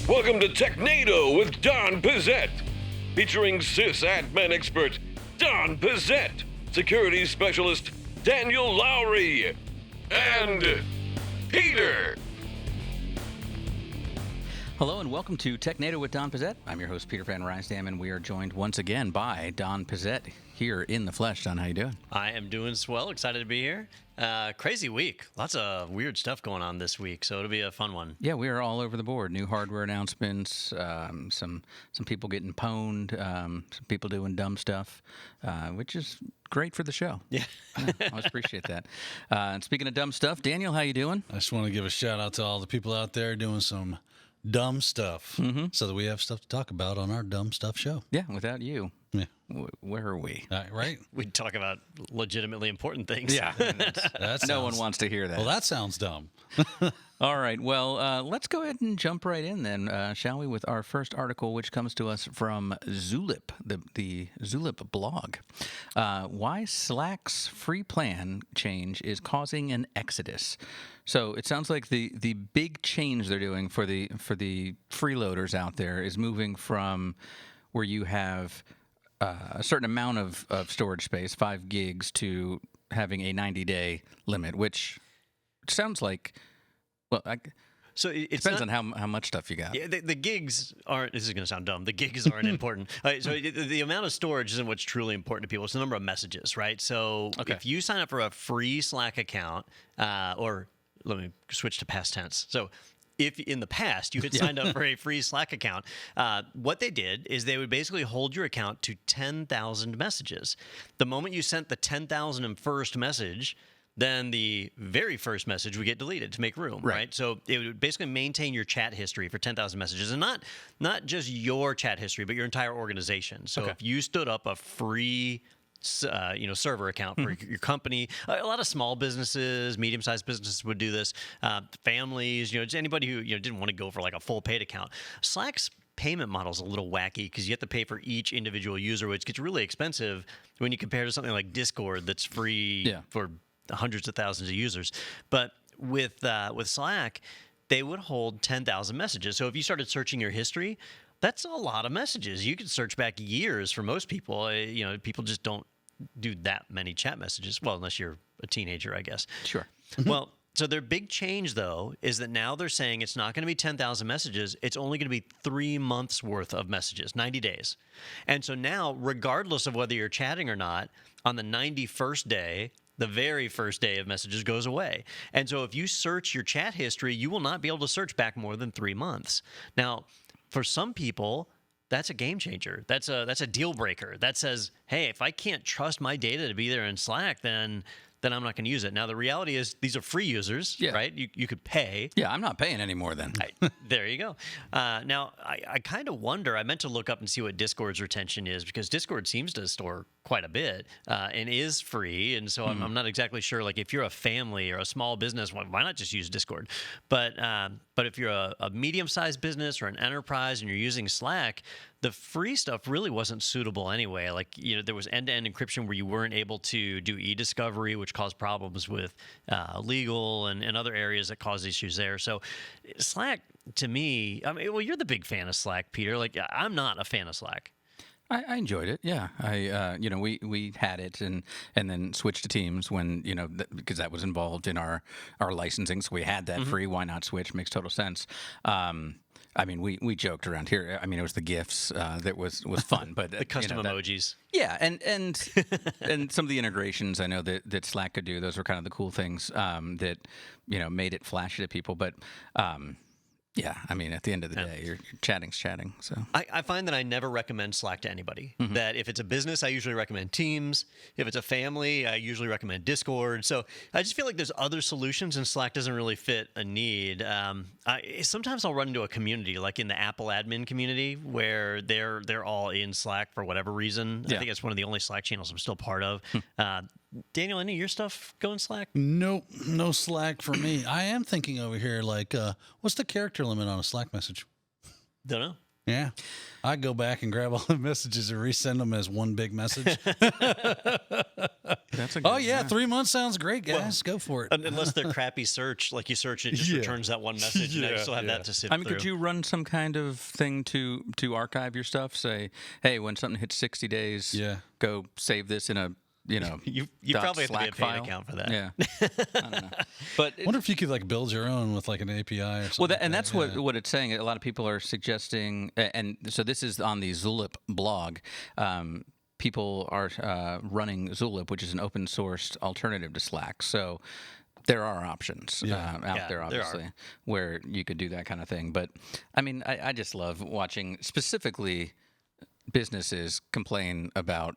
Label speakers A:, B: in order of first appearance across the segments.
A: Welcome to Technado with Don Pizzette, featuring sysadmin expert Don Pizzette, security specialist Daniel Lowry, and Peter.
B: Hello and welcome to Technado with Don Pizzette. I'm your host, Peter Van Rysdam, and we are joined once again by Don Pizzette here in the flesh. Don, how you doing?
C: I am doing swell. Excited to be here. Crazy week. Lots of weird stuff going on this week, so it'll be a fun one.
B: Yeah, we are all over the board. New hardware announcements, some people getting pwned, some people doing dumb stuff, which is great for the show.
C: Yeah.
B: I always appreciate that. And speaking of dumb stuff, Daniel, how you doing?
D: I just want to give a shout out to all the people out there doing some dumb stuff so that we have stuff to talk about on our dumb stuff show.
B: Yeah, without you.
D: Yeah.
B: Where are we?
D: Right?
C: We talk about legitimately important things.
B: Yeah. No one wants to hear that.
D: Well, that sounds dumb.
B: All right. Well, let's go ahead and jump right in then, shall we, with our first article, which comes to us from Zulip, the Zulip blog. Why Slack's free plan change is causing an exodus. So it sounds like the big change they're doing for the freeloaders out there is moving from where you have a certain amount of storage space, 5 gigs, to having a 90-day limit, which sounds like, well,
C: So it
B: depends on how much stuff you got.
C: Yeah, the gigs aren't. This is going to sound dumb. The gigs aren't important. The amount of storage isn't what's truly important to people. It's the number of messages, right? So if you sign up for a free Slack account, or let me switch to past tense. So if in the past you had signed up for a free Slack account, what they did is they would basically hold your account to 10,000 messages. The moment you sent the 10,001st message, then the very first message would get deleted to make room, right? So it would basically maintain your chat history for 10,000 messages, and not just your chat history, but your entire organization. So if you stood up a free server account for your company. A lot of small businesses, medium-sized businesses would do this. Families, just anybody who didn't want to go for like a full paid account. Slack's payment model is a little wacky because you have to pay for each individual user, which gets really expensive when you compare to something like Discord that's free for hundreds of thousands of users. But with Slack, they would hold 10,000 messages. So if you started searching your history, that's a lot of messages. You could search back years for most people. People just don't do that many chat messages. Well, unless you're a teenager, I guess.
B: Sure.
C: Well, so their big change, though, is that now they're saying it's not going to be 10,000 messages. It's only going to be 3 months worth of messages, 90 days. And so now, regardless of whether you're chatting or not, on the 91st day, the very first day of messages goes away. And so if you search your chat history, you will not be able to search back more than 3 months. Now, for some people, that's a game changer. That's a deal breaker. That says, hey, if I can't trust my data to be there in Slack, then I'm not going to use it. Now, the reality is these are free users, right? You could pay.
B: Yeah, I'm not paying anymore then.
C: There you go. Now, I kind of wonder, I meant to look up and see what Discord's retention is, because Discord seems to store quite a bit and is free. And so I'm not exactly sure, like if you're a family or a small business, why not just use Discord? But if you're a medium-sized business or an enterprise and you're using Slack, the free stuff really wasn't suitable anyway. Like, there was end-to-end encryption where you weren't able to do e-discovery, which caused problems with legal and other areas that caused issues there. So Slack, to me, you're the big fan of Slack, Peter. Like, I'm not a fan of Slack.
B: I enjoyed it. Yeah, we had it and then switched to Teams when because that was involved in our licensing, so we had that free. Why not switch? Makes total sense. We joked around here. It was the GIFs that was fun, but
C: the custom emojis.
B: Yeah, and some of the integrations I know that Slack could do. Those were kind of the cool things that made it flashy to people, but. Yeah, at the end of the day, you're chatting's chatting. So
C: I find that I never recommend Slack to anybody. That if it's a business, I usually recommend Teams. If it's a family, I usually recommend Discord. So I just feel like there's other solutions, and Slack doesn't really fit a need. Sometimes I'll run into a community, like in the Apple admin community, where they're all in Slack for whatever reason. I think it's one of the only Slack channels I'm still part of. Daniel, any of your stuff go in Slack?
D: Nope, no Slack for me. I am thinking over here, like, what's the character limit on a Slack message?
C: Don't know.
D: Yeah. I go back and grab all the messages and resend them as one big message.
B: That's a good,
D: Oh, yeah, 3 months sounds great, guys. Go for it.
C: Unless they're crappy search, like you search it, it just returns that one message, and now you still have that to sift through.
B: could you run some kind of thing to archive your stuff? Say, hey, when something hits 60 days, go save this in a you
C: probably have to be a paid
B: file.
C: account for that.
B: Yeah, I don't know. But
D: I wonder if you could like build your own with like an API or something.
B: Well, that's what it's saying. A lot of people are suggesting, and so this is on the Zulip blog. People are running Zulip, which is an open source alternative to Slack. So there are options out there, obviously, where you could do that kind of thing. But I mean, I just love watching specifically businesses complain about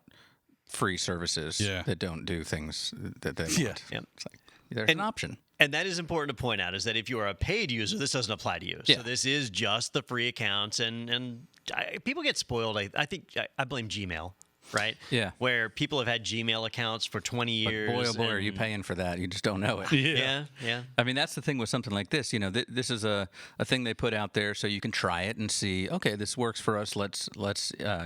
B: free services that don't do things that they want.
C: Yep.
B: It's like, there's an option.
C: And that is important to point out, is that if you are a paid user, this doesn't apply to you. So this is just the free accounts, and people get spoiled. I think I blame Gmail. Right?
B: Yeah.
C: Where people have had Gmail accounts for 20 years.
B: But boy, oh boy, are you paying for that. You just don't know it.
C: Yeah.
B: I mean, that's the thing with something like this. This is a thing they put out there so you can try it and see, okay, this works for us. Let's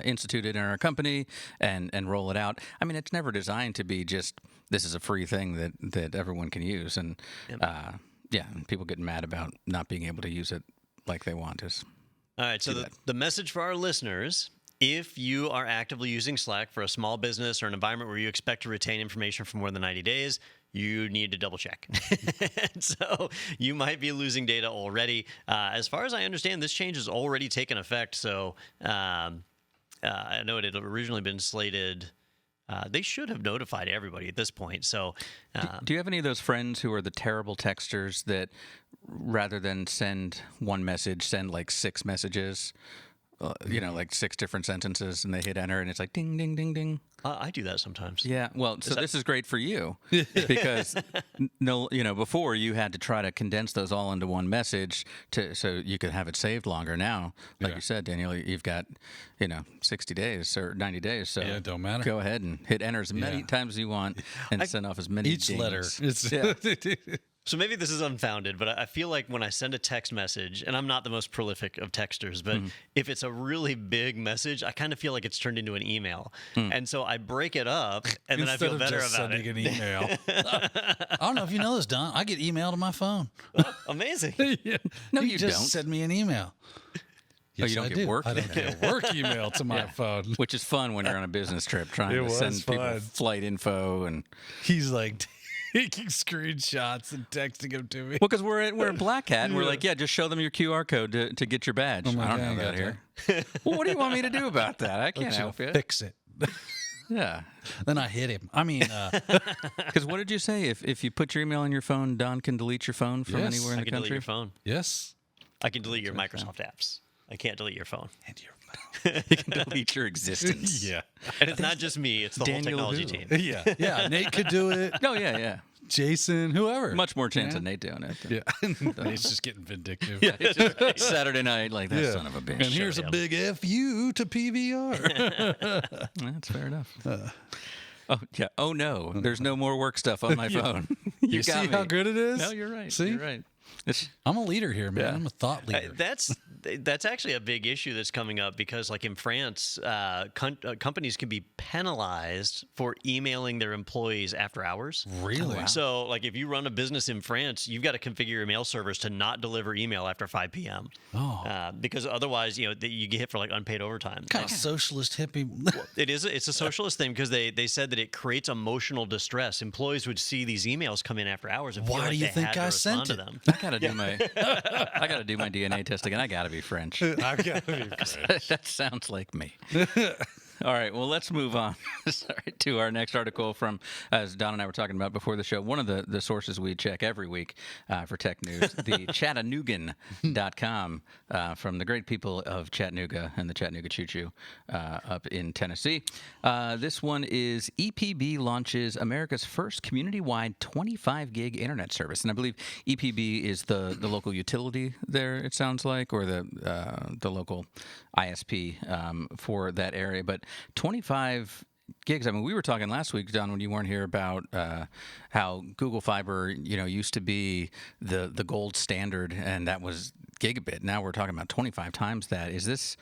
B: institute it in our company and roll it out. I mean, it's never designed to be just, this is a free thing that everyone can use. And, and people getting mad about not being able to use it like they want is.
C: All right, so the message for our listeners: if you are actively using Slack for a small business or an environment where you expect to retain information for more than 90 days, you need to double check. So you might be losing data already. As far as I understand, this change has already taken effect. So I know it had originally been slated. They should have notified everybody at this point. So,
B: do you have any of those friends who are the terrible texters that rather than send one message, send like 6 messages? Like 6 different sentences, and they hit enter, and it's like ding, ding, ding, ding.
C: I do that sometimes.
B: Yeah, well, this is great for you because before you had to try to condense those all into one message so you could have it saved longer. Now, like you said, Daniel, you've got 60 days or 90 days, so
D: it don't matter.
B: Go ahead and hit enter as many times as you want and send off as many
D: each
B: dings.
D: letter.
C: So maybe this is unfounded, but I feel like when I send a text message, and I'm not the most prolific of texters, but if it's a really big message, I kind of feel like it's turned into an email. And so I break it up, and then I feel better about it.
D: Instead of just sending an email. I don't know if you know this, Don. I get emailed on my phone.
C: Oh, amazing.
B: No, you
D: just
B: don't.
D: Send me an email. Yes,
B: you don't
D: I
B: get
D: do.
B: work?
D: I don't get a work email to my phone.
B: Which is fun when you're on a business trip trying to send people flight info and.
D: He's like taking screenshots and texting them to me.
B: Well, because we're at Black Hat, and we're like, just show them your QR code to get your badge. I don't have that here. Well, what do you want me to do about that? I can't help you.
D: Fix it.
B: Yeah.
D: Then I hit him. I mean,
B: because what did you say? If you put your email on your phone, Don can delete your phone from anywhere in the country?
C: I can delete your phone.
D: Yes.
C: I can delete your Microsoft apps. I can't delete your phone.
D: And your phone.
B: You can delete your existence.
D: Yeah.
C: And it's not just me, it's the
B: Daniel
C: whole technology
B: who?
C: team.
D: Yeah. Yeah. Nate could do it.
B: Oh, yeah.
D: Jason, whoever.
B: Much more chance of Nate doing it.
D: Nate's just getting vindictive.
B: It's just Saturday night, like that son of a bitch.
D: And here's a big FU to PVR.
B: That's fair enough. Oh, no. There's no more work stuff on my phone.
D: You see how good it is?
B: No, you're right.
D: See?
B: You're right.
D: I'm a leader here, man. I'm a thought leader.
C: That's actually a big issue that's coming up because, like in France, companies can be penalized for emailing their employees after hours.
D: Really?
B: Wow.
C: So, like, if you run a business in France, you've got to configure your mail servers to not deliver email after 5 p.m. Because otherwise, you get hit for like unpaid overtime.
D: What kind of socialist hippie?
C: It's a socialist thing because they said that it creates emotional distress. Employees would see these emails come in after hours and feel
D: Why
C: like
D: do you
C: they
D: think
C: had to
D: I
C: respond
D: sent
C: to
D: it?
C: them.
B: I gotta do my DNA test again. I gotta be French.
D: I've got to be French.
B: That sounds like me. All right, well, let's move on to our next article from, as Don and I were talking about before the show, one of the sources we check every week for tech news, the Chatanoogan.com from the great people of Chattanooga and the Chattanooga Choo Choo up in Tennessee. This one is EPB launches America's first community-wide 25 gig internet service. And I believe EPB is the local utility there, it sounds like, or the local ISP for that area. But 25 gigs. I mean, we were talking last week, Don, when you weren't here, about how Google Fiber, used to be the gold standard, and that was gigabit. Now we're talking about 25 times that. Is this,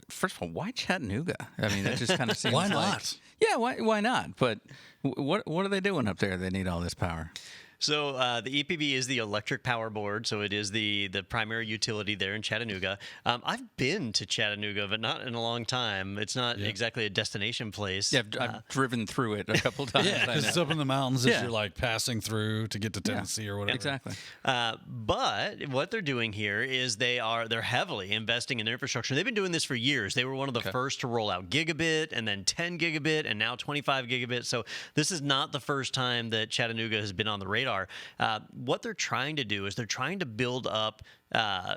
B: first of all, why Chattanooga? I mean, that just kind of seems
D: Why
B: like...
D: not?
B: Yeah, why not? But what are they doing up there? They need all this power.
C: So the EPB is the electric power board, so it is the primary utility there in Chattanooga. I've been to Chattanooga, but not in a long time. It's not exactly a destination place.
B: Yeah, I've driven through it a couple times.
D: Yeah, because it's up in the mountains as
B: Yeah.
D: you're like passing through to get to Tennessee or whatever.
B: Exactly.
C: But what they're doing here is they're heavily investing in infrastructure. They've been doing this for years. They were one of the first to roll out gigabit and then 10 gigabit and now 25 gigabit. So this is not the first time that Chattanooga has been on the radar. What they're trying to do is they're trying to build up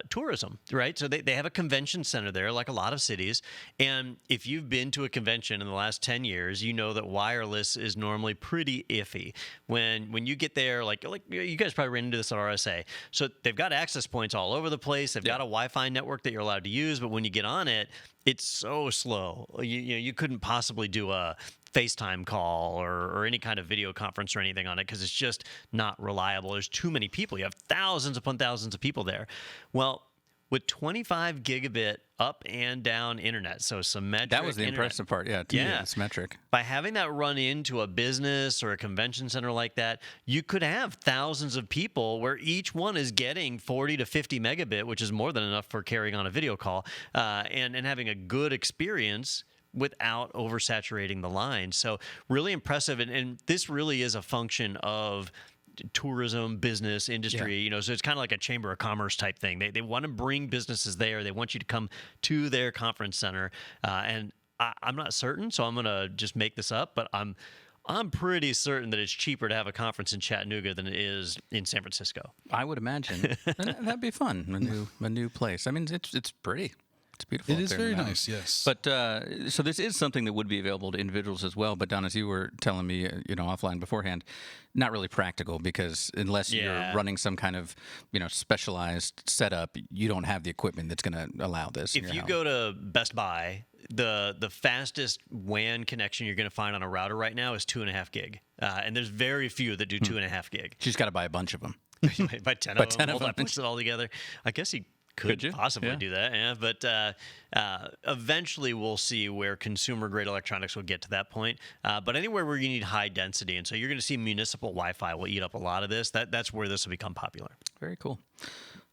C: tourism, right? So they have a convention center there, like a lot of cities. And if you've been to a convention in the last 10 years, you know that wireless is normally pretty iffy. When you get there, like you guys probably ran into this at RSA. So they've got access points all over the place. They've got a Wi-Fi network that you're allowed to use, but when you get on it, it's so slow. You couldn't possibly do a FaceTime call or any kind of video conference or anything on it because it's just not reliable. There's too many people. You have thousands upon thousands of people there. Well, with 25 gigabit up and down internet, so symmetric
B: That was the
C: internet,
B: impressive part. Yeah, symmetric.
C: by having that run into a business or a convention center like that, you could have thousands of people where each one is getting 40 to 50 megabit, which is more than enough for carrying on a video call, and having a good experience without oversaturating the line. So really impressive. And this really is a function of tourism, business, industry, so it's kind of like a chamber of commerce type thing. They want to bring businesses there. They want you to come to their conference center. And I'm not certain, so I'm going to just make this up, but I'm pretty certain that it's cheaper to have a conference in Chattanooga than it is in San Francisco.
B: I would imagine. And that'd be fun. A new place. I mean, it's pretty. It's beautiful.
D: It is very nice, yes.
B: But so this is something that would be available to individuals as well. But Don, as you were telling me, offline beforehand, not really practical because unless you're running some kind of, specialized setup, you don't have the equipment that's going to allow this.
C: If you go to Best Buy, the fastest WAN connection you're going to find on a router right now is 2.5 gig, and there's very few that do 2.5 gig.
B: You just got to buy a bunch of them.
C: By 10 of them, puts it all together. I guess you could possibly do that, but eventually we'll see where consumer-grade electronics will get to that point. But anywhere where you need high density, and so you're going to see municipal Wi-Fi will eat up a lot of this. That's where this will become popular.
B: Very cool.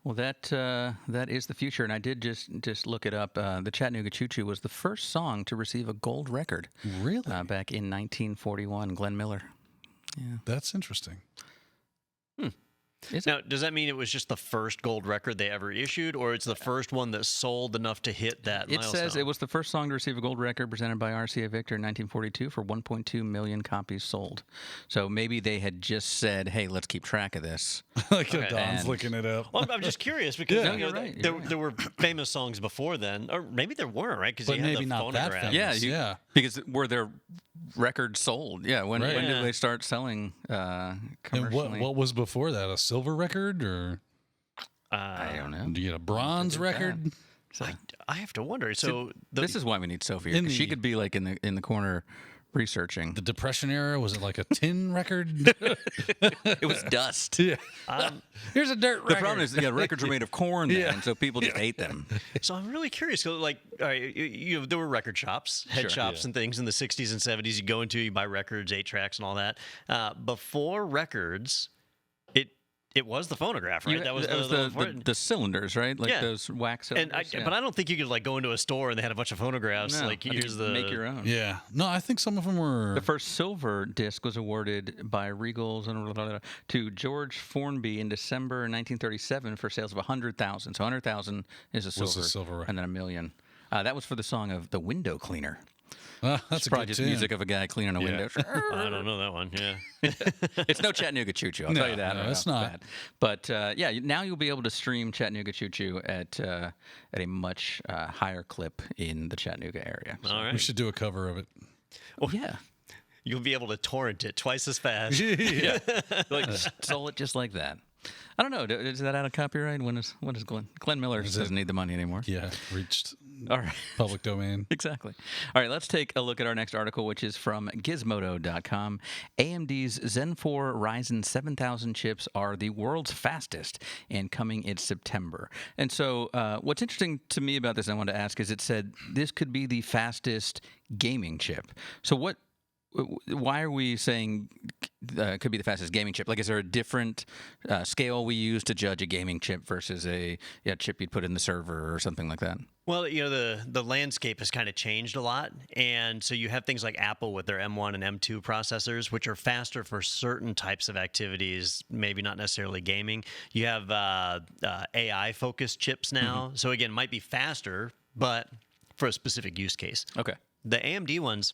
B: Well, that is the future, and I did just look it up. The Chattanooga Choo Choo was the first song to receive a gold record.
D: Really?
B: Back in 1941, Glenn Miller. Yeah.
D: That's interesting.
C: Now, does that mean it was just the first gold record they ever issued, or it's the first one that sold enough to hit that milestone?
B: It says it was the first song to receive a gold record presented by RCA Victor in 1942 for 1.2 million copies sold. So maybe they had just said, hey, let's keep track of this.
D: Don's looking it up.
C: Well, I'm just curious because
B: you're right.
C: There were famous songs before then, or maybe there weren't, right? Because
D: But
C: you had
D: maybe
C: the
D: not that
C: phonograph.
D: famous.
B: Because were their records sold? Yeah, when did they start selling commercially?
D: And what was before that? A silver record or
B: I don't know.
D: do you get a bronze record?
C: I have to wonder. So
B: this is why we need Sophie here, 'cause she could be like in the corner researching.
D: The Depression era, was it like a tin record?
B: It was dust.
D: Yeah. Here's a dirt record.
B: The problem is, records were made of corn then, and so people just ate them.
C: So I'm really curious. So, all right, there were record shops, head shops, and things in the 60s and 70s. You go into, you buy records, 8 tracks, and all that. Before records, it was the phonograph, right? That was
B: the cylinders, right? Like those wax cylinders.
C: But I don't think you could go into a store and they had a bunch of phonographs.
B: No,
C: Here's
B: make your own.
D: Yeah. No, I think some of them were.
B: The first silver disc was awarded by Regals to George Formby in December 1937 for sales of 100,000. So 100,000 is a silver, and then $1 million. That was for the song of "The Window Cleaner."
D: That's
B: probably just music of a guy cleaning a window.
C: I don't know that one. Yeah,
B: it's no Chattanooga Choo Choo. I'll tell you that.
D: No, it's not.
B: Bad. But now you'll be able to stream Chattanooga Choo Choo at a much higher clip in the Chattanooga area. So.
C: All right,
D: we should do a cover of it.
B: Oh yeah.
C: You'll be able to torrent it twice as fast.
B: Stole it just like that. I don't know. Is that out of copyright? When is Glenn Miller doesn't need the money anymore?
D: Yeah, reached
B: All right.
D: public domain.
B: Exactly. All right, let's take a look at our next article, which is from Gizmodo.com. AMD's Zen 4 Ryzen 7000 chips are the world's fastest and coming in September. And so what's interesting to me about this, I want to ask, is it said this could be the fastest gaming chip. So why are we saying could be the fastest gaming chip? Like, is there a different scale we use to judge a gaming chip versus a chip you'd put in the server or something like that?
C: Well, the landscape has kind of changed a lot. And so you have things like Apple with their M1 and M2 processors, which are faster for certain types of activities, maybe not necessarily gaming. You have AI-focused chips now. So, again, might be faster, but for a specific use case.
B: Okay.
C: The AMD ones,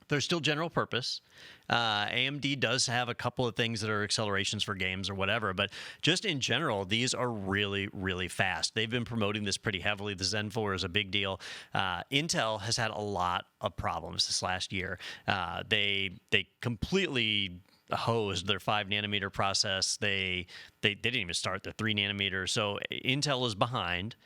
C: they're still general purpose. AMD does have a couple of things that are accelerations for games or whatever, but just in general, these are really, really fast. They've been promoting this pretty heavily. The Zen 4 is a big deal. Intel has had a lot of problems this last year. They completely hosed their 5 nanometer process. They didn't even start the 3 nanometer. So Intel is behind.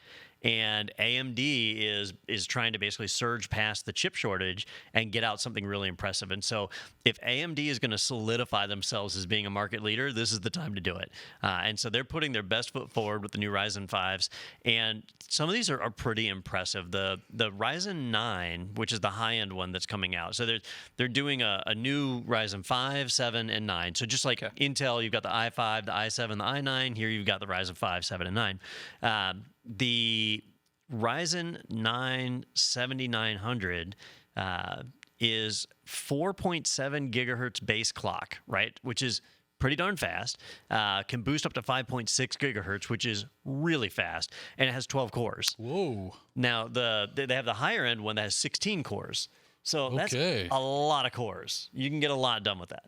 C: And AMD is trying to basically surge past the chip shortage and get out something really impressive. And so if AMD is going to solidify themselves as being a market leader, this is the time to do it. And so they're putting their best foot forward with the new Ryzen 5s. And some of these are pretty impressive. The Ryzen 9, which is the high-end one that's coming out. So they're doing a new Ryzen 5, 7, and 9. So just like Intel, you've got the i5, the i7, the i9. Here you've got the Ryzen 5, 7, and 9. The Ryzen 9 7900 is 4.7 gigahertz base clock, right? Which is pretty darn fast. Can boost up to 5.6 gigahertz, which is really fast, and it has 12 cores.
D: Whoa!
C: Now they have the higher end one that has 16 cores. So that's a lot of cores. You can get a lot done with that.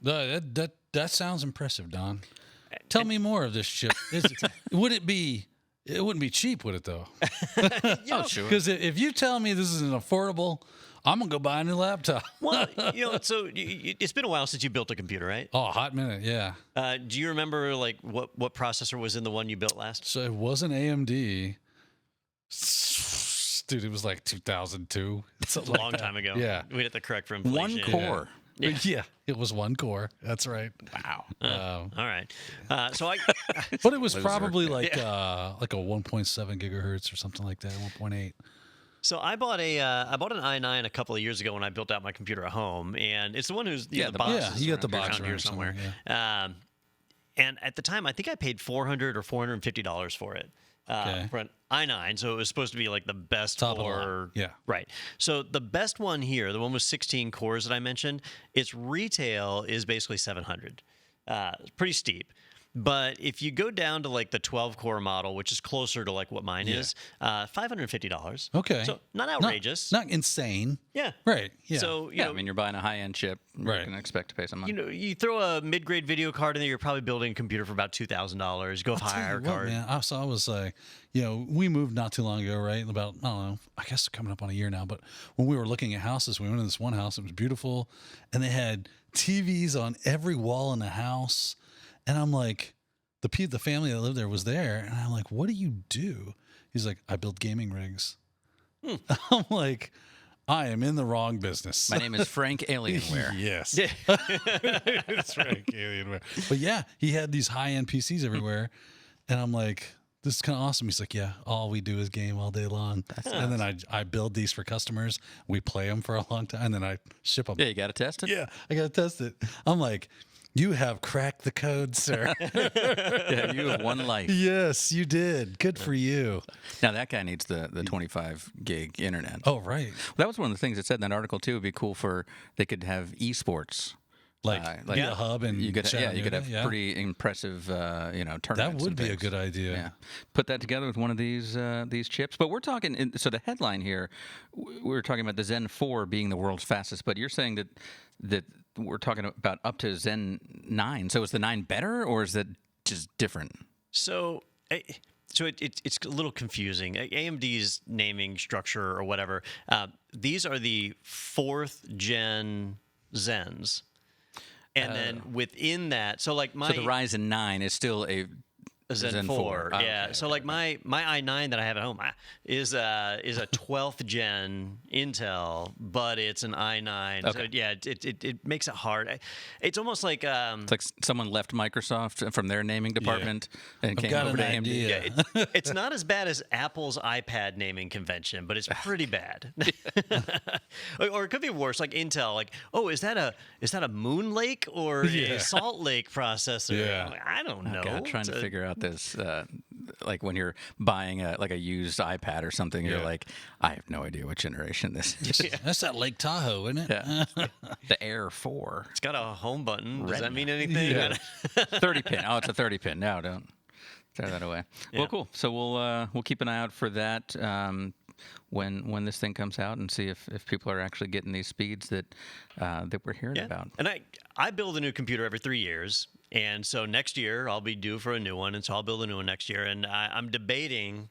D: That sounds impressive, Don. Tell me more of this chip. It wouldn't be cheap, would it, though?
B: Oh, sure.
D: Because if you tell me this isn't affordable, I'm going to go buy a new laptop.
C: Well, so it's been a while since you built a computer, right?
D: Oh, a hot minute, yeah.
C: Do you remember, like, what processor was in the one you built last?
D: So it wasn't AMD. Dude, it was like 2002.
C: It's a long time ago.
D: Yeah.
C: We'd have to correct for inflation.
B: One core.
D: Yeah, it was one core. That's right.
B: Wow.
C: All right.
D: But it was probably like a 1.7 gigahertz or something like that, 1.8.
C: So I bought an i9 a couple of years ago when I built out my computer at home, and it's the one who's the box.
D: Yeah, you got the box
C: around here somewhere. And at the time, I think I paid $400 or $450 for it. For an i9, so it was supposed to be like the best
D: top of the line. Yeah.
C: Right. So the best one here, the one with 16 cores that I mentioned, its retail is basically $700. Pretty steep. But if you go down to like the 12-core model, which is closer to like what mine is, $550.
D: Okay.
C: So not outrageous.
D: Not insane.
C: Yeah.
D: Right. Yeah.
C: So,
B: I mean, you're buying a high-end chip.
D: Right.
B: You can expect to pay some money.
C: You throw a mid-grade video card in there, you're probably building a computer for about $2,000. Go with higher card.
D: Man, I was like, we moved not too long ago, right? About, I don't know, I guess coming up on a year now. But when we were looking at houses, we went to this one house. It was beautiful. And they had TVs on every wall in the house. And I'm like, the family that lived there was there. And I'm like, what do you do? He's like, I build gaming rigs. I'm like, I am in the wrong business.
B: My name is Frank Alienware.
D: Yes. It's Frank Alienware. But yeah, he had these high-end PCs everywhere. And I'm like, this is kind of awesome. He's like, yeah, all we do is game all day long. And then I build these for customers. We play them for a long time. And then I ship them.
B: Yeah, you got to test it?
D: Yeah, I got to test it. I'm like, you have cracked the code, sir.
B: Yeah, you have one life.
D: Yes, you did. Good for you.
B: Now, that guy needs the 25 gig internet.
D: Oh, right.
B: Well, that was one of the things it said in that article, too. It would be cool they could have esports.
D: Like a hub and
B: you could have
D: yeah.
B: pretty impressive tournaments.
D: That would be a
B: things.
D: good idea.
B: Yeah, put that together with one of these chips. But we're talking. So the headline here, we're talking about the Zen 4 being the world's fastest. But you're saying that we're talking about up to Zen 9. So is the 9 better, or is that just different?
C: So it's a little confusing. AMD's naming structure or whatever. These are the 4th gen Zens. And then within that, so the
B: Ryzen 9 is still
C: Zen 4.
B: Oh,
C: Yeah.
B: okay,
C: So
B: okay,
C: like my i9 that I have at home is a 12th gen Intel, but it's an i9.
B: Okay.
C: So yeah, it makes it hard. It's almost like
B: It's like someone left Microsoft from their naming department and came
D: got
B: over to
D: an
B: AMD.
D: idea.
C: it's not as bad as Apple's iPad naming convention, but it's pretty bad. Or it could be worse, like Intel. Like, oh, is that a Moon Lake or a Salt Lake processor?
D: Yeah.
C: Like, I don't know.
B: God, trying to figure out this, like when you're buying a used iPad or something, you're like, I have no idea what generation this is.
D: That's that Lake Tahoe, isn't it?
B: Yeah. The Air 4.
C: It's got a home button. Does that
B: Retina.
C: mean anything?
D: Yeah.
B: 30 pin. Oh, it's a 30 pin. No, don't throw that away. Well, cool. So we'll keep an eye out for that when this thing comes out and see if people are actually getting these speeds that we're hearing about.
C: And I build a new computer every 3 years. And so next year I'll be due for a new one. And so I'll build a new one next year. And I'm debating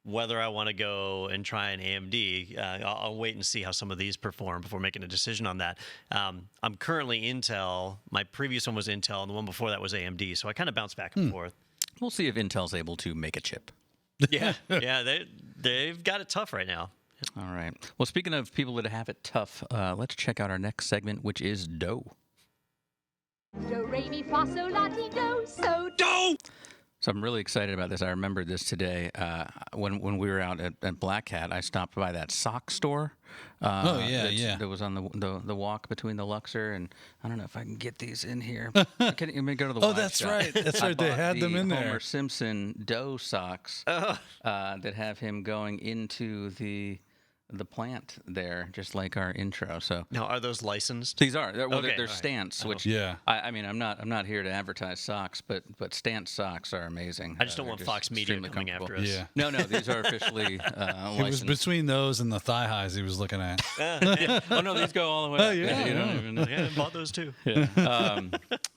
C: whether I want to go and try an AMD. I'll wait and see how some of these perform before making a decision on that. I'm currently Intel. My previous one was Intel, and the one before that was AMD. So I kind of bounce back and forth.
B: We'll see if Intel's able to make a chip.
C: Yeah, they've got it tough right now.
B: All right. Well, speaking of people that have it tough, let's check out our next segment, which is Do.
E: Do, re, mi, fa, sol, la, ti, do, so do.
B: So I'm really excited about this. I remembered this today when we were out at Black Hat. I stopped by that sock store. That was on the walk between the Luxor, and I don't know if I can get these in here. Can you go to the
D: Oh,
B: watch
D: that's
B: shop?
D: right. That's
B: I
D: right. They
B: bought
D: had them
B: the
D: in
B: Homer
D: there.
B: Simpson dough socks that have him going into the plant there, just like our intro. So
C: Now, are those licensed?
B: these are they're
C: Okay, all right.
B: stance, which
D: Yeah.
B: I mean I'm not here to advertise socks, but stance socks are amazing.
C: I just don't
B: They're
C: want Fox Media
B: extremely
C: coming after
B: comfortable.
C: us.
D: Yeah.
B: No, these are officially
D: It was
B: licensed.
D: between those and the thigh highs he was looking at.
B: Oh no, these go all the way.
D: Oh,
B: up.
D: yeah,
B: you don't
D: yeah.
B: even know.
C: Yeah, I bought those too.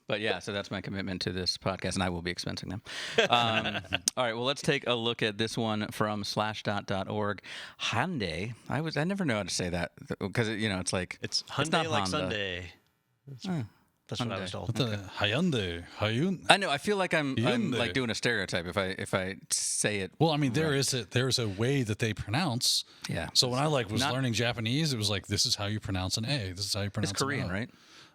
B: But yeah, so that's my commitment to this podcast, and I will be expensing them. All right, well, let's take a look at this one from slashdot.org. Hyundai. I never know how to say that because it's like
C: It's
B: not
C: Hyundai like
B: Honda.
C: Sunday. That's what I was told.
D: What the Hyundai?
B: I know. I feel like I'm
D: Hyundai.
B: like doing a stereotype if I say it.
D: Well, I mean, there's a way that they pronounce.
B: Yeah.
D: So when I was
B: Not-
D: learning Japanese, it was like, this is how you pronounce an A. This is how you pronounce
B: It's Korean,
D: an O.
B: right?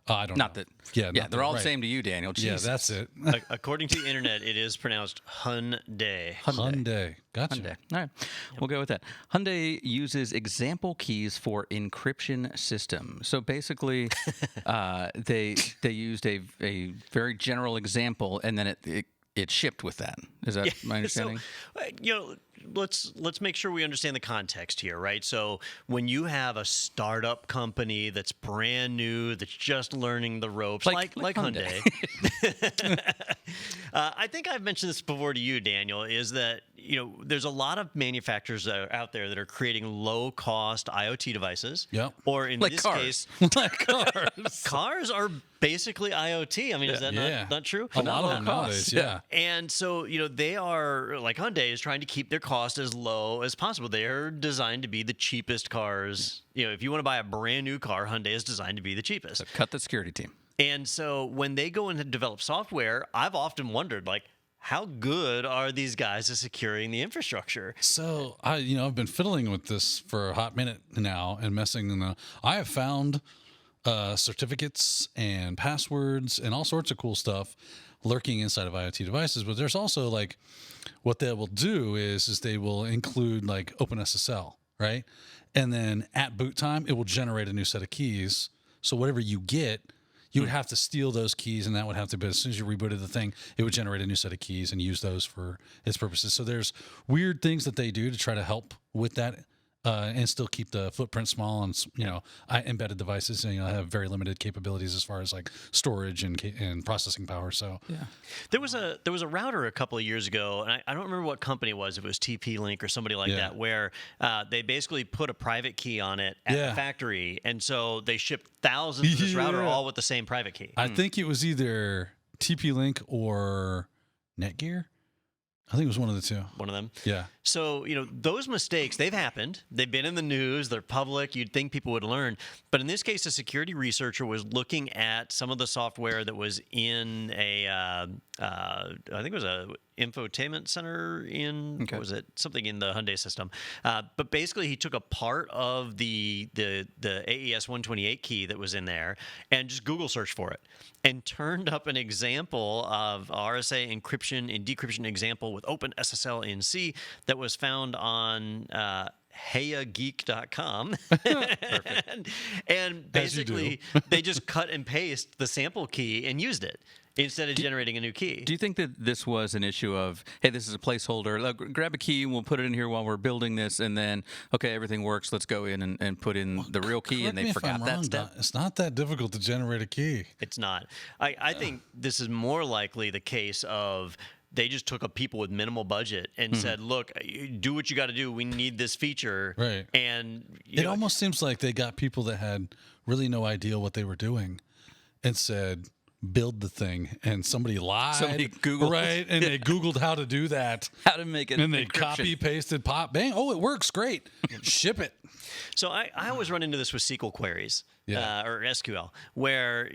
D: I don't
B: Not
D: know.
B: that.
D: Yeah,
B: Yeah,
D: not
B: they're
D: that,
B: all the
D: right.
B: same to you, Daniel.
D: Yeah,
B: Jesus.
D: that's it.
C: According to the internet, it is pronounced Hyundai.
D: Hyundai. Gotcha.
B: Hyundai. All right, we'll go with that. Hyundai uses example keys for encryption system. So basically, they used a very general example, and then it shipped with that. Is that my understanding?
C: So, let's make sure we understand the context here, right? So when you have a startup company that's brand new, that's just learning the ropes, like Hyundai. I think I've mentioned this before to you, Daniel, is that there's a lot of manufacturers out there that are creating low-cost IoT devices.
D: Yep.
C: Or in
B: Like
C: this
B: cars.
C: case,
D: Like cars.
C: cars are basically IoT. I mean, is that
D: Yeah.
C: not true?
D: A lot of them nowadays, yeah.
C: And so, they are, like Hyundai is trying to keep their cost as low as possible. They are designed to be the cheapest cars. If you want to buy a brand new car, Hyundai is designed to be the cheapest.
B: So cut the security team.
C: And so when they go in and develop software, I've often wondered, like, how good are these guys at securing the infrastructure?
D: So I've been fiddling with this for a hot minute now and messing in I have found certificates and passwords and all sorts of cool stuff lurking inside of IoT devices. But there's also like what they will do is they will include like OpenSSL, right? And then at boot time, it will generate a new set of keys. So whatever you get, you would have to steal those keys, and that would have to be, as soon as you rebooted the thing, it would generate a new set of keys and use those for its purposes. So there's weird things that they do to try to help with that and still keep the footprint small and, embedded devices, have very limited capabilities as far as like storage and processing power. So
B: Yeah.
C: There was a router a couple of years ago, and I don't remember what company it was. If it was TP-Link or somebody like that, where they basically put a private key on it at the factory, and so they shipped thousands of this router all with the same private key.
D: I think it was either TP-Link or Netgear. I think it was one of the two.
C: One of them.
D: Yeah.
C: So, those mistakes, they've happened. They've been in the news. They're public. You'd think people would learn. But in this case, a security researcher was looking at some of the software that was in I think it was a infotainment center in what was it? Something in the Hyundai system. But basically, he took a part of the AES 128 key that was in there and just Google searched for it and turned up an example of RSA encryption and decryption example with OpenSSL in C that was found on heyageek.com. and basically they just cut and paste the sample key and used it instead of generating a new key.
B: Do you think that this was an issue of, hey, this is a placeholder, look, grab a key and we'll put it in here while we're building this, and then, okay, everything works, let's go in and put in the real key, and they forgot that step?
D: It's not that difficult to generate a key.
C: It's not. I think this is more likely the case of they just took up people with minimal budget and said, look, do what you got to do. We need this feature.
D: Right.
C: And
D: it almost seems like they got people that had really no idea what they were doing and said, build the thing. And somebody lied.
B: Somebody Googled.
D: Right. And they Googled how to do that.
B: How to make it
D: And they
B: encryption.
D: copy, pasted, pop, bang. Oh, it works. Great. Ship it.
C: So I always run into this with SQL queries
D: Yeah.
C: or SQL, where,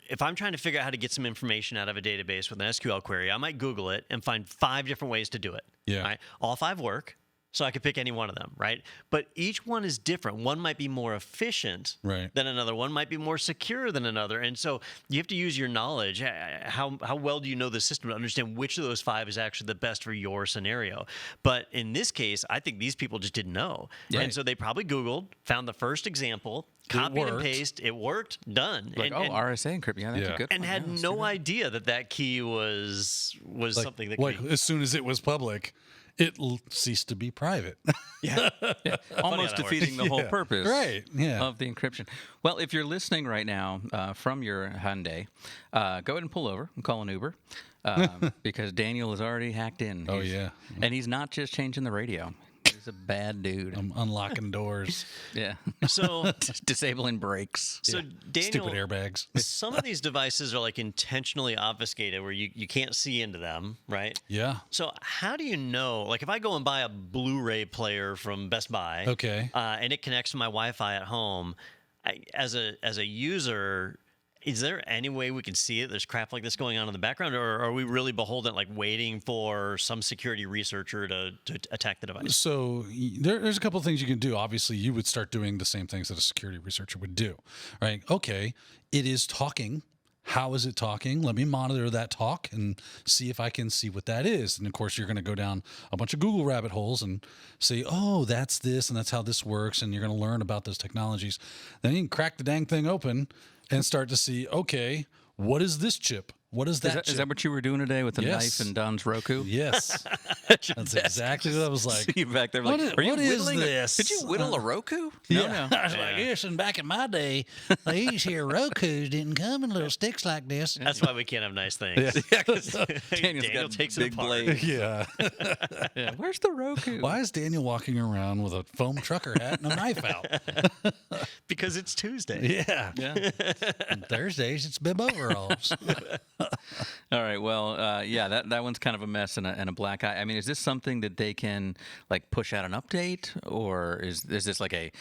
C: if I'm trying to figure out how to get some information out of a database with an SQL query, I might Google it and find 5 different ways to do it.
D: Yeah.
C: Right? All 5 work, so I could pick any one of them, right? But each one is different. One might be more efficient
D: Right.
C: than another. One might be more secure than another. And so you have to use your knowledge. How well do you know the system to understand which of those 5 is actually the best for your scenario? But in this case, I think these people just didn't know.
D: Right.
C: And so they probably Googled, found the first example, copied and
D: worked.
C: pasted, it worked, done.
B: Like, RSA encryption, yeah, that's a good
C: and
B: one.
C: had
B: Yeah, let's
C: no
B: do that.
C: idea that key was something that
D: Like
C: could be,
D: as soon as it was public, it ceased to be private.
B: Almost
C: that
B: defeating the whole
D: Yeah.
B: purpose
D: Right, yeah.
B: of the encryption. Well, if you're listening right now from your Hyundai, go ahead and pull over and call an Uber because Daniel is already hacked in.
D: Oh, yeah.
B: And he's not just changing the radio. He's a bad dude.
D: I'm unlocking doors.
B: Yeah.
C: so
B: Disabling brakes.
C: so Daniel,
D: Stupid airbags.
C: some of these devices are like intentionally obfuscated where you can't see into them, right?
D: Yeah.
C: So how do you know, like if I go and buy a Blu-ray player from Best Buy,
D: Okay.
C: and it connects to my Wi-Fi at home, as a user, is there any way we can see it? There's crap like this going on in the background, or are we really beholden, like waiting for some security researcher to attack the device?
D: So there's a couple of things you can do. Obviously, you would start doing the same things that a security researcher would do, right? Okay, it is talking. How is it talking? Let me monitor that talk and see if I can see what that is. And of course, you're going to go down a bunch of Google rabbit holes and say, oh, that's this, and that's how this works. And you're going to learn about those technologies. Then you can crack the dang thing open and start to see, okay, what is this chip? What is that chip?
B: Is that what you were doing today with the
D: Yes.
B: knife and Don's Roku?
D: Yes. That's exactly what I was like.
B: You back there like, are you
D: what is
B: whittling
D: this?
B: Did you whittle a Roku?
D: Yeah.
B: No.
D: I was like, yes, and back in my day, these here Rokus didn't come in little sticks like this.
C: That's why we can't have nice things.
B: Daniel's
C: Daniel
B: got
C: takes
B: big
C: it apart.
B: blades.
D: Yeah.
B: Yeah. Where's the Roku?
D: Why is Daniel walking around with a foam trucker hat and a knife out?
C: Because it's Tuesday.
D: Yeah.
B: Yeah.
D: On Thursdays, it's bib overalls.
B: All right. Well, yeah, that one's kind of a mess and a black eye. I mean, is this something that they can like push out an update, or is this like a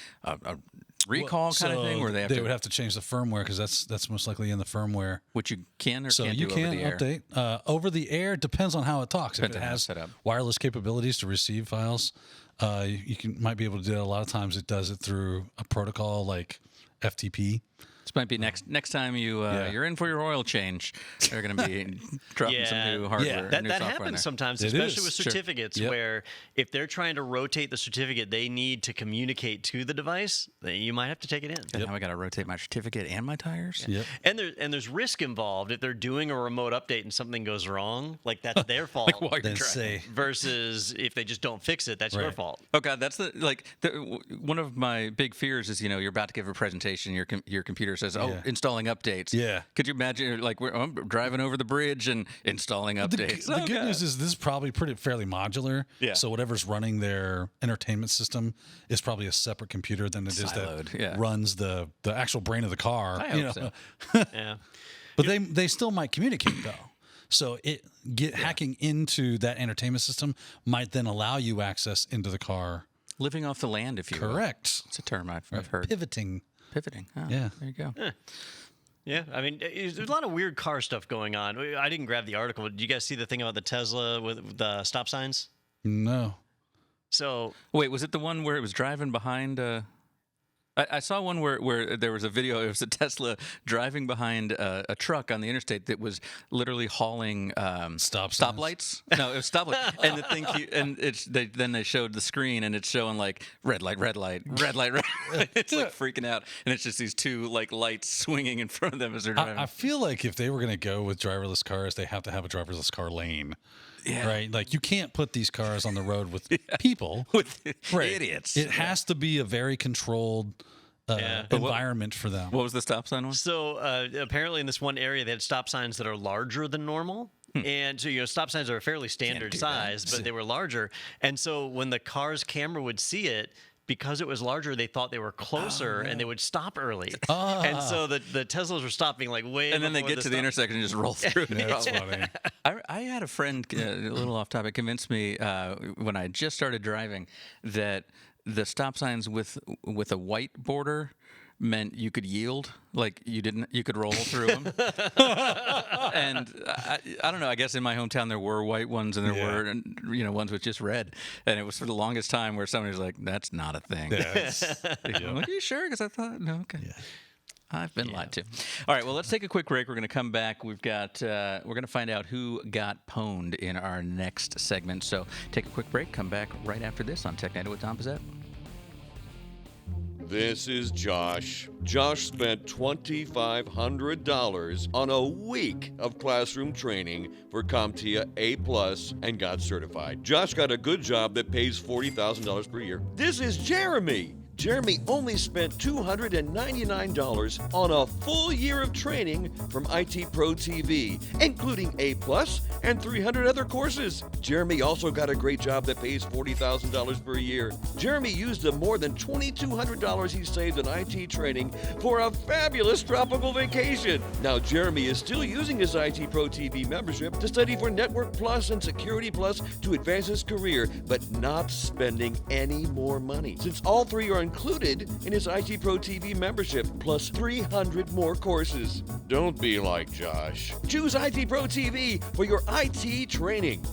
B: recall kind of thing where they
D: would have to change the firmware because that's most likely in the firmware.
B: which you can or
D: So
B: can't
D: you
B: do
D: can
B: over the air?
D: update over the air. Depends on how it talks.
B: Depends
D: if
B: on
D: it
B: how it's
D: has
B: set up.
D: wireless capabilities to receive files, you might be able to do it. A lot of times it does it through a protocol like FTP.
B: This might be next time you're in for your oil change. They're going to be dropping some new hardware.
C: That
B: new software in
C: happens
B: there.
C: sometimes,
D: It
C: especially
D: is,
C: with
D: sure.
C: certificates,
D: Yep.
C: where if they're trying to rotate the certificate, they need to communicate to the device. Then you might have to take it in.
B: Now I got to rotate my certificate and my tires.
D: Yep.
C: And there's risk involved if they're doing a remote update and something goes wrong. Like that's their fault.
B: While you're
D: Then
B: driving.
D: say,
C: versus if they just don't fix it, that's your
D: Right.
C: fault.
B: Oh God, that's one of my big fears is you're about to give a presentation, your computer says, "Oh,
D: Yeah.
B: installing updates."
D: Yeah.
B: Could you imagine I'm driving over the bridge and installing updates?
D: The good news is this is probably fairly modular.
B: Yeah.
D: So whatever's running their entertainment system is probably a separate computer than it is
B: Siloed,
D: that
B: yeah.
D: runs the actual brain of the car.
B: I hope so.
C: Yeah.
D: But they still might communicate though. So hacking into that entertainment system might then allow you access into the car.
B: Living off the land, if you will.
D: Correct.
B: It's a term I've heard.
D: Pivoting.
B: Pivoting. Oh,
D: Yeah.
B: There you go.
C: Yeah, I mean, there's a lot of weird car stuff going on. I didn't grab the article. Did you guys see the thing about the Tesla with the stop signs?
D: No.
C: So
B: Wait, was it the one where it was driving behind? I saw one where there was a video. It was a Tesla driving behind a truck on the interstate that was literally hauling stoplights. No, it was stoplights. And the thing, then they showed the screen, and it's showing like red light, red light, red light, red light. It's like freaking out, and it's just these two like lights swinging in front of them as they're driving.
D: I feel like if they were going to go with driverless cars, they have to have a driverless car lane. Yeah. Right? Like, you can't put these cars on the road with people.
B: With idiots.
D: It has to be a very controlled environment for them.
B: What was the stop sign one?
C: So apparently in this one area, they had stop signs that are larger than normal. And so, stop signs are a fairly standard size, but they were larger. And so when the car's camera would see it, because it was larger, they thought they were closer, and they would stop early. And so the Teslas were stopping like way.
B: And then they get to the intersection and just roll through.
D: That's funny.
B: I had a friend, a little off topic, convinced me when I just started driving that the stop signs with a white border meant you could yield, like you could roll through them. And I don't know, I guess in my hometown there were white ones and there were ones with just red, and it was for the longest time where somebody was like, that's not a thing. Are you sure? Because I thought, no, okay. Yeah. I've been lied to. All right, well, let's take a quick break. We're going to come back. We're going to find out who got pwned in our next segment. So take a quick break. Come back right after this on Technado with Don Pizzette.
A: This is Josh. Josh spent $2,500 on a week of classroom training for CompTIA A+ and got certified. Josh got a good job that pays $40,000 per year. This is Jeremy. Jeremy only spent $299 on a full year of training from IT Pro TV, including A+ and 300 other courses. Jeremy also got a great job that pays $40,000 per year. Jeremy used the more than $2,200 he saved in IT training for a fabulous tropical vacation. Now, Jeremy is still using his IT Pro TV membership to study for Network Plus and Security Plus to advance his career, but not spending any more money, since all three are included in his IT Pro TV membership, plus 300 more courses. Don't be like Josh. Choose IT Pro TV for your IT training.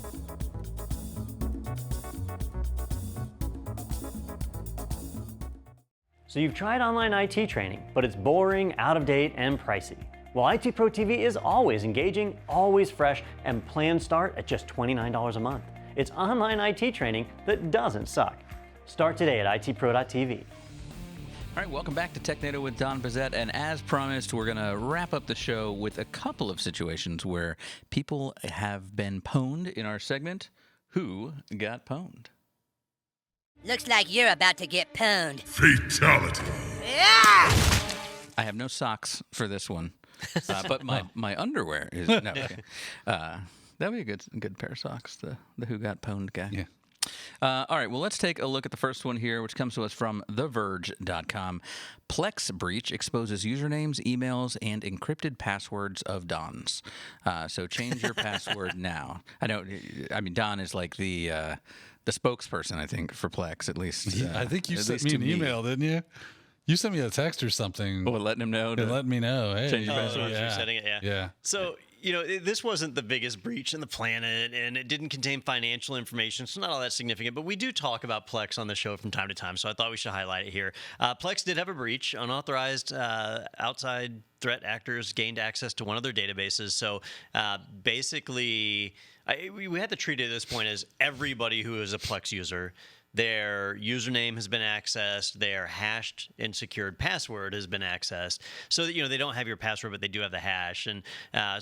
F: So you've tried online IT training, but it's boring, out of date, and pricey. Well, IT Pro TV is always engaging, always fresh, and plans start at just $29 a month. It's online IT training that doesn't suck. Start today at itpro.tv.
B: All right, welcome back to Technado with Don Pizzette, and as promised, we're going to wrap up the show with a couple of situations where people have been pwned in our segment. Who got pwned?
G: Looks like you're about to get pwned.
H: Fatality.
G: Yeah!
B: I have no socks for this one, but my underwear is. No, okay. That'd be a good pair of socks. The Who Got Pwned guy.
D: Yeah.
B: All right, well, let's take a look at the first one here, which comes to us from TheVerge.com. Plex breach exposes usernames, emails, and encrypted passwords of Dons. So change your password now. I mean, Don is like the spokesperson, I think, for Plex, at least.
D: I think you sent me an email, didn't you? You sent me a text or something.
B: Oh, letting him know.
D: Letting me know. Hey,
B: change your password.
C: You're setting it,
D: Yeah.
C: So, this wasn't the biggest breach in the planet, and it didn't contain financial information, so not all that significant. But we do talk about Plex on the show from time to time, so I thought we should highlight it here. Plex did have a breach. Unauthorized outside threat actors gained access to one of their databases. So basically, we had to treat it at this point as everybody who is a Plex user. Their username has been accessed. Their hashed and secured password has been accessed. So that they don't have your password, but they do have the hash. And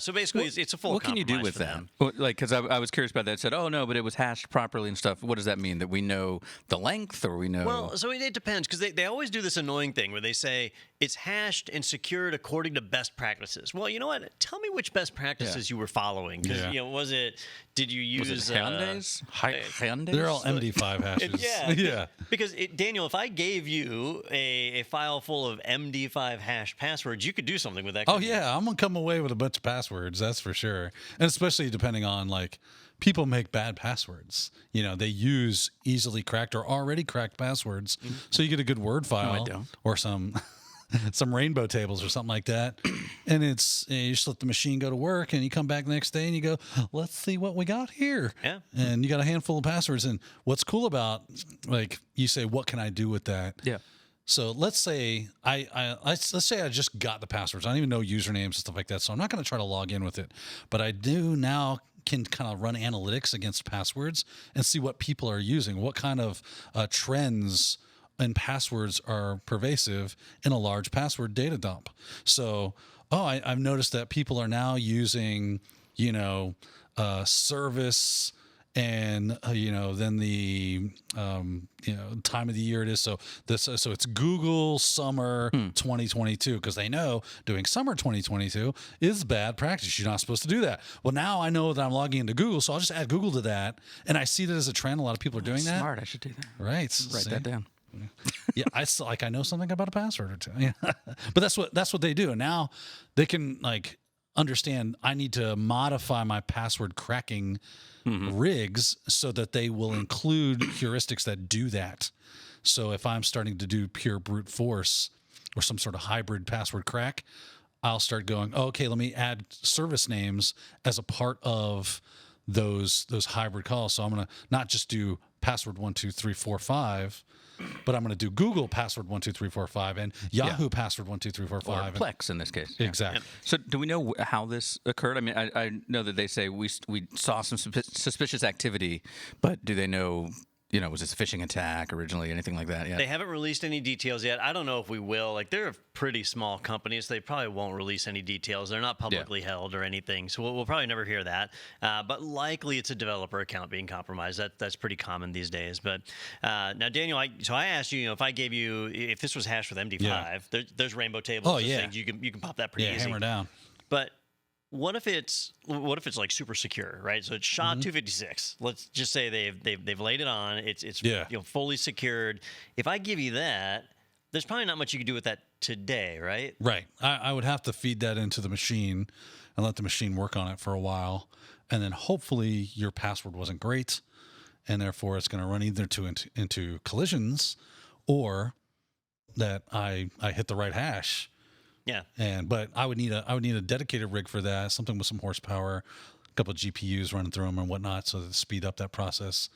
C: so basically, it's a full.
B: What can you do with that? Well, like, because I was curious about that. I said, oh no, but it was hashed properly and stuff. What does that mean? That we know the length, or we know?
C: Well, so it depends, because they always do this annoying thing where they say it's hashed and secured according to best practices. Well, you know what? Tell me which best practices you were following. Because did you use
B: Hyundai's? Hyundai's?
D: They're all MD5 hashes.
C: Yeah. Because Daniel, if I gave you a file full of MD5 hash passwords, you could do something with that.
D: Oh yeah, I'm gonna come away with a bunch of passwords. That's for sure. And especially depending on, like, people make bad passwords. They use easily cracked or already cracked passwords. So you get a good Word file or some some rainbow tables or something like that. And it's, you just let the machine go to work and you come back the next day and you go, let's see what we got here.
C: Yeah.
D: And you got a handful of passwords. And what's cool about, like, you say, what can I do with that?
B: Yeah.
D: So let's say let's say I just got the passwords. I don't even know usernames and stuff like that. So I'm not going to try to log in with it, but I do now can kind of run analytics against passwords and see what people are using, what kind of trends and passwords are pervasive in a large password data dump. So, I've noticed that people are now using, service and, then the, time of the year it is. So it's Google summer 2022, because they know doing summer 2022 is bad practice. You're not supposed to do that. Well, now I know that I'm logging into Google, so I'll just add Google to that. And I see that as a trend. A lot of people are doing that.
B: Smart. I should do that.
D: Right.
B: Write that down.
D: Yeah, I know something about a password or two. Yeah. But that's what they do. And now they can understand I need to modify my password cracking rigs so that they will include heuristics that do that. So if I'm starting to do pure brute force or some sort of hybrid password crack, I'll start going, okay, let me add service names as a part of those hybrid calls. So I'm going to not just do password 12345, but I'm going to do Google password 12345 and Yahoo password 12345.
B: Or Plex in this case.
D: Exactly.
B: So do we know how this occurred? I mean, I know that they say we saw some suspicious activity, but do they know, was this a phishing attack originally, anything like that? Yeah.
C: They haven't released any details yet. I don't know if we will. They're a pretty small company, so they probably won't release any details. They're not publicly held or anything, so we'll probably never hear that. But likely it's a developer account being compromised. That's pretty common these days. But now, Daniel, I asked you, if this was hashed with MD5, there's rainbow tables. Things. You can pop that pretty easy.
D: Hammer down.
C: But what if it's like super secure, right? So it's SHA-256. Let's just say they've laid it on. It's fully secured. If I give you that, there's probably not much you can do with that today, right?
D: Right. I would have to feed that into the machine and let the machine work on it for a while, and then hopefully your password wasn't great, and therefore it's going to run either into collisions, or that I hit the right hash.
C: Yeah.
D: But I would need a dedicated rig for that, something with some horsepower, a couple of GPUs running through them and whatnot, so to speed up that process.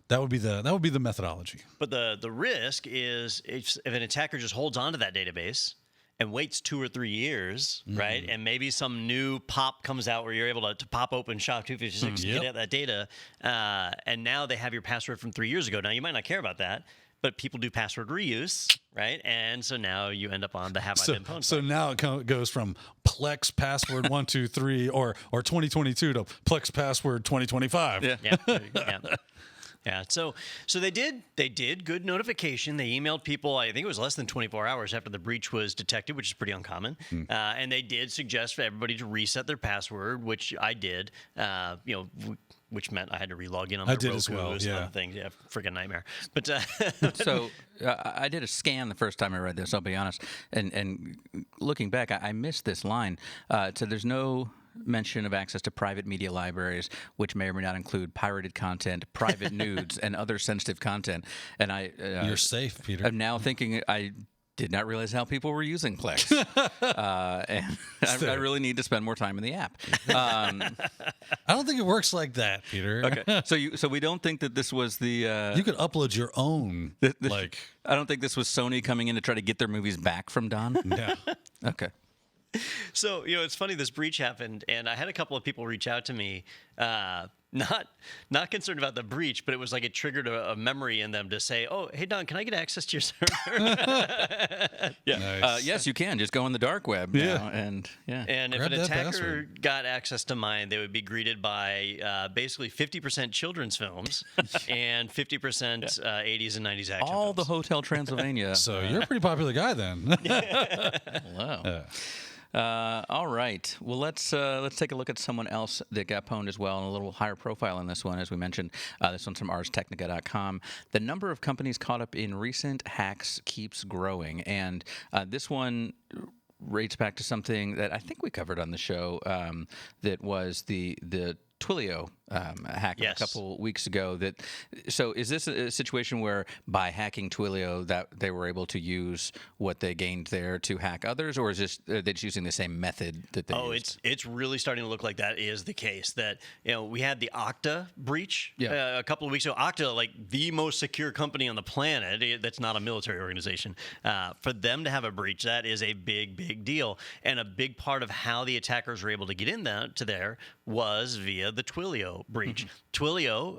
D: That would be the methodology.
C: But the risk is if an attacker just holds onto that database and waits 2 or 3 years, right? And maybe some new pop comes out where you're able to pop open SHA-256, get at that data, and now they have your password from 3 years ago. Now, you might not care about that, but people do password reuse, right? And so now you end up on the have I been pwned.
D: So now it goes from Plex password 123 or 2022 to Plex password 2025.
C: Yeah. So they did good notification. They emailed people. I think it was less than 24 hours after the breach was detected, which is pretty uncommon. And they did suggest for everybody to reset their password, which I did. Which meant I had to re-log in on my Roku. I did as well. Yeah. Things. Yeah, freaking nightmare. But
B: so I did a scan the first time I read this. I'll be honest. And looking back, I missed this line. So there's no mention of access to private media libraries, which may or may not include pirated content, private nudes, and other sensitive content. And
D: you're safe, Peter.
B: I'm now thinking I did not realize how people were using Plex. And I really need to spend more time in the app.
D: I don't think it works like that, Peter.
B: Okay. So we don't think that this was the...
D: you could upload your own.
B: I don't think this was Sony coming in to try to get their movies back from Don.
D: No.
B: Okay.
C: So, it's funny, this breach happened, and I had a couple of people reach out to me, not concerned about the breach, but it was like it triggered a memory in them to say, oh, hey, Don, can I get access to your server?
D: Nice.
B: Yes, you can. Just go on the dark web now. And
C: if an attacker got access to mine, they would be greeted by basically 50% children's films and 50% 80s and 90s action
B: all
C: films.
B: the Hotel Transylvania.
D: So you're a pretty popular guy then.
B: Wow. All right. Well, let's take a look at someone else that got pwned as well, and a little higher profile in this one, as we mentioned. This one's from arstechnica.com. The number of companies caught up in recent hacks keeps growing, and this one rates back to something that I think we covered on the show. That was the Twilio hack
C: Yes.
B: a couple weeks ago. So is this a situation where by hacking Twilio that they were able to use what they gained there to hack others, or is this are they just using the same method that they used?
C: It's really starting to look like that is the case. That we had the Okta breach
B: Yeah.
C: a couple of weeks ago. Okta, like the most secure company on the planet, that's not a military organization. For them to have a breach, that is a big deal, and a big part of how the attackers were able to get in to there was via the Twilio breach. Twilio,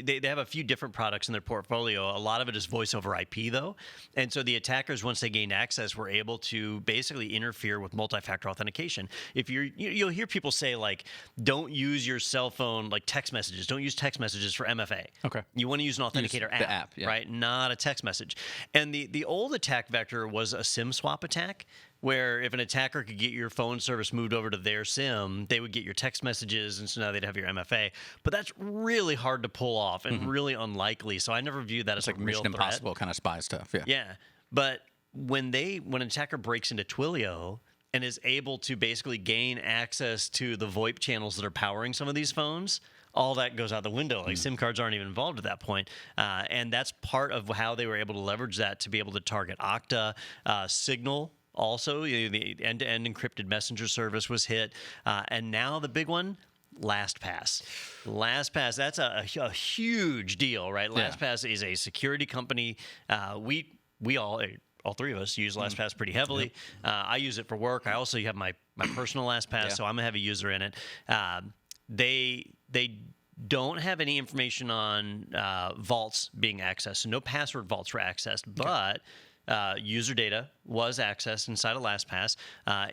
C: they have a few different products in their portfolio. A lot of it is voice over IP, though. And so the attackers, once they gained access, were able to basically interfere with multi-factor authentication. If you'll hear people say, like, don't use your cell phone, like text messages. Don't use text messages for MFA.
B: Okay.
C: You want to use an authenticator
B: the app, yeah.
C: right? Not a text message. And the old attack vector was a SIM swap attack, where if an attacker could get your phone service moved over to their SIM, they would get your text messages, and so now they'd have your MFA. But that's really hard to pull off and really unlikely. So I never viewed that as
B: It's like
C: a real
B: Mission
C: threat.
B: Impossible kind of spy stuff. Yeah.
C: Yeah, but when an attacker breaks into Twilio and is able to basically gain access to the VoIP channels that are powering some of these phones, all that goes out the window. Like SIM cards aren't even involved at that point. And that's part of how they were able to leverage that to be able to target Okta, Signal. Also, the end-to-end encrypted messenger service was hit. And now the big one, LastPass. LastPass, that's a huge deal, right? LastPass is a security company. We all three of us use LastPass pretty heavily. I use it for work. I also have my personal LastPass, so I'm a heavy user in it. They don't have any information on vaults being accessed. So no password vaults were accessed, but user data was accessed inside of LastPass,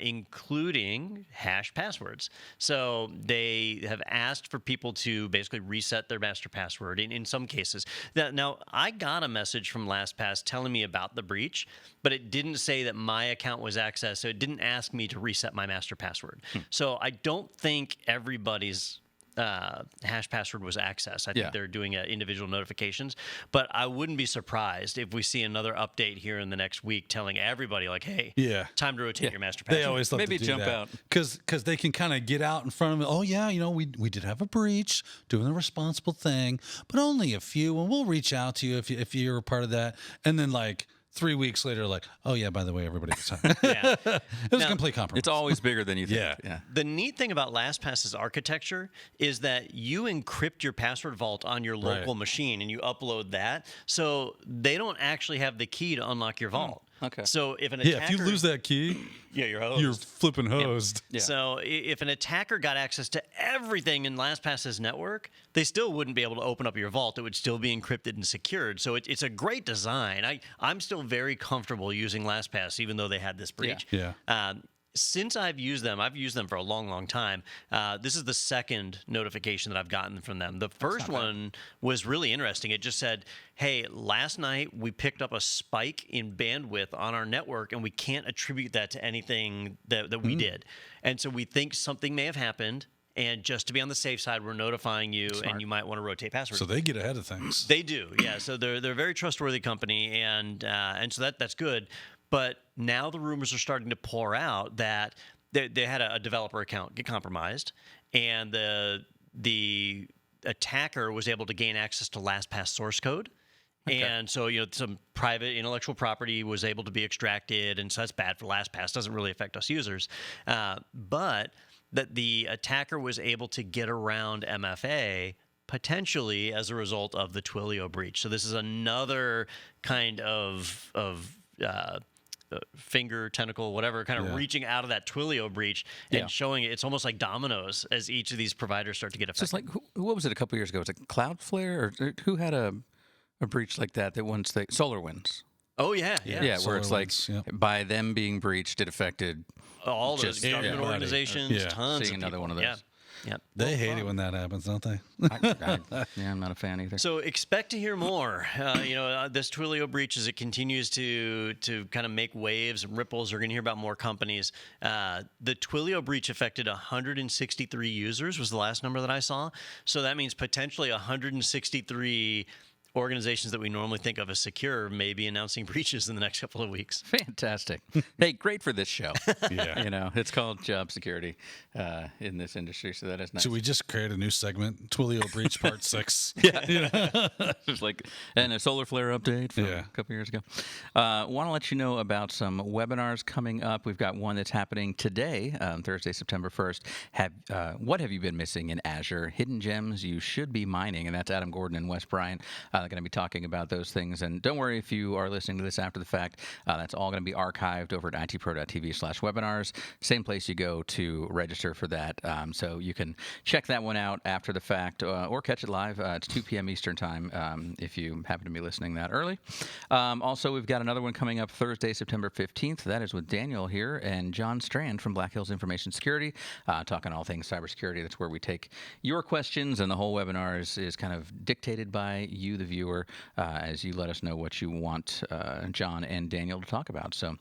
C: including hash passwords. So they have asked for people to basically reset their master password in some cases. Now, I got a message from LastPass telling me about the breach, but it didn't say that my account was accessed, so it didn't ask me to reset my master password. So I don't think everybody's hash password was accessed. I think they're doing individual notifications, but I wouldn't be surprised if we see another update here in the next week telling everybody, like, hey, time to rotate your master password.
D: They always love
B: Maybe
D: to do
B: jump
D: that.
B: out.
D: Because they can kind of get out in front of it. Oh, yeah, we did have a breach, doing the responsible thing, but only a few, and we'll reach out to you if you're a part of that. And then, like, 3 weeks later, like, oh, yeah, by the way, everybody was time. It was a complete compromise.
B: It's always bigger than you think.
D: Yeah.
C: The neat thing about LastPass's architecture is that you encrypt your password vault on your local machine and you upload that. So they don't actually have the key to unlock your vault.
B: Okay.
C: So if an attacker...
D: if you lose that key,
C: you're hosed.
D: you're flipping hosed.
B: Yeah.
C: So if an attacker got access to everything in LastPass's network, they still wouldn't be able to open up your vault. It would still be encrypted and secured. So it's a great design. I'm still very comfortable using LastPass, even though they had this breach.
D: Yeah.
C: Since I've used them for a long time. This is the second notification that I've gotten from them. The first one was really interesting. It just said, hey, last night we picked up a spike in bandwidth on our network, and we can't attribute that to anything that we did. And so we think something may have happened. And just to be on the safe side, we're notifying you, and you might want to rotate passwords.
D: So they get ahead of things.
C: They do, yeah. So they're a very trustworthy company, and so that's good. But now the rumors are starting to pour out that they had a developer account get compromised, and the attacker was able to gain access to LastPass source code. Okay. And so, some private intellectual property was able to be extracted, and so that's bad for LastPass. Doesn't really affect us users. But that the attacker was able to get around MFA potentially as a result of the Twilio breach. So this is another kind of finger, tentacle, whatever, kind of reaching out of that Twilio breach and showing it. It's almost like dominoes as each of these providers start to get affected.
B: So it's like, what was it a couple years ago? Was it Cloudflare, or who had a breach like that once they SolarWinds?
C: Oh, yeah.
B: Where it's like by them being breached, it affected
C: all those government organizations, tons
B: seeing
C: of
B: another
C: people.
B: one of those.
C: Yeah.
D: They hate it when that happens, don't they?
B: I'm not a fan either.
C: So expect to hear more. This Twilio breach, as it continues to kind of make waves and ripples, we're going to hear about more companies. The Twilio breach affected 163 users was the last number that I saw. So that means potentially 163 organizations that we normally think of as secure may be announcing breaches in the next couple of weeks.
B: Fantastic. Hey, great for this show.
D: Yeah.
B: You know, it's called job security in this industry, so that is nice.
D: Should we just create a new segment, Twilio Breach Part 6?
B: Just like, and a solar flare update from a couple years ago. Want to let you know about some webinars coming up. We've got one that's happening today, Thursday, September 1st. What have you been missing in Azure? Hidden gems you should be mining, and that's Adam Gordon and Wes Bryant going to be talking about those things. And don't worry if you are listening to this after the fact. That's all going to be archived over at itpro.tv/webinars. Same place you go to register for that. So you can check that one out after the fact or catch it live. It's 2 p.m. Eastern time if you happen to be listening that early. Also, we've got another one coming up Thursday, September 15th. That is with Daniel here and John Strand from Black Hills Information Security, talking all things cybersecurity. That's where we take your questions, and the whole webinar is kind of dictated by you, the viewer, as you let us know what you want John and Daniel to talk about. So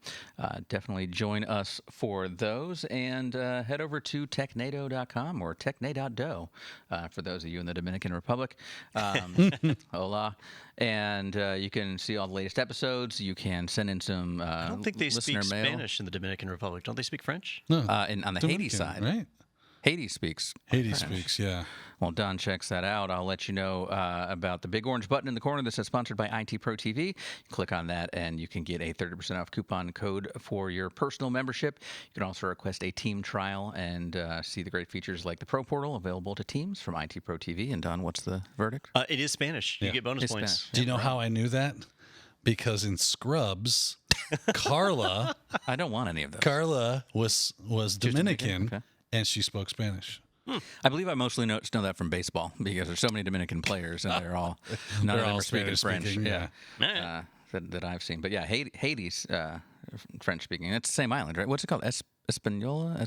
B: definitely join us for those, and head over to technado.com or technado for those of you in the Dominican Republic. Hola. And you can see all the latest episodes. You can send in some
C: I don't think they
B: listener
C: speak
B: mail.
C: Spanish in the Dominican Republic. Don't they speak French?
D: No.
B: And on the Haiti
D: Dominican,
B: side.
D: right?
B: Haiti speaks.
D: Haiti
B: French.
D: speaks, yeah.
B: Well, Don checks that out. I'll let you know about the big orange button in the corner that says sponsored by IT Pro TV. Click on that, and you can get a 30% off coupon code for your personal membership. You can also request a team trial and see the great features like the Pro Portal available to teams from IT Pro TV. And Don, what's the verdict?
C: It is Spanish. You get bonus
B: It's
C: points.
B: Spanish.
D: Do you know how I knew that? Because in Scrubs, Carla
B: I don't want any of those.
D: Carla was Dominican,
B: Okay.
D: and she spoke Spanish.
B: I believe I mostly know that from baseball because there's so many Dominican players and they're all none
D: They're
B: of them
D: all
B: are speaking French.
D: Spanish-speaking,
B: Yeah,
C: yeah.
B: that I've seen. But yeah, Haiti's French speaking. It's the same island, right? What's it called? Hispaniola?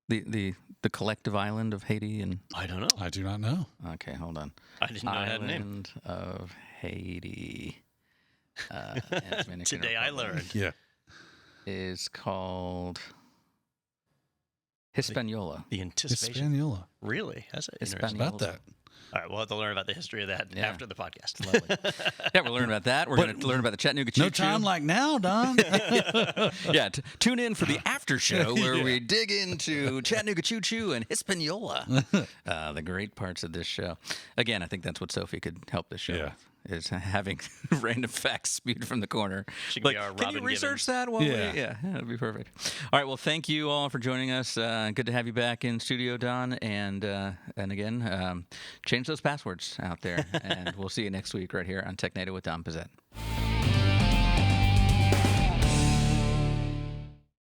B: The collective island of Haiti and.
C: I don't know.
D: I do not know.
B: Okay, hold on.
C: I didn't know it had a name.
B: Island of Haiti. And Dominican
C: Today I
B: Republic
C: learned.
D: Yeah.
B: is called Hispaniola.
C: The anticipation.
D: Hispaniola.
C: Really? That's interesting.
B: Hispaniola.
D: About that.
C: All right, we'll have to learn about the history of that
B: Yeah.
C: after the podcast.
B: Lovely. Yeah, we'll learn about that. We're going to learn about the Chattanooga Choo
D: No time like now, Don.
B: Yeah, tune in for the after show where we dig into Chattanooga Choo Choo and Hispaniola, the great parts of this show. Again, I think that's what Sophie could help this show
D: Yeah.
B: with, is having random facts spewed from the corner.
C: She could
B: Like,
C: be our
B: can you
C: Robin
B: research
C: Givens."
B: that? While
D: Yeah.
B: yeah, that'd be perfect. All right, well, thank you all for joining us. Good to have you back in studio, Don. And again, change those passwords out there. And we'll see you next week right here on Technado with Don Pizzette.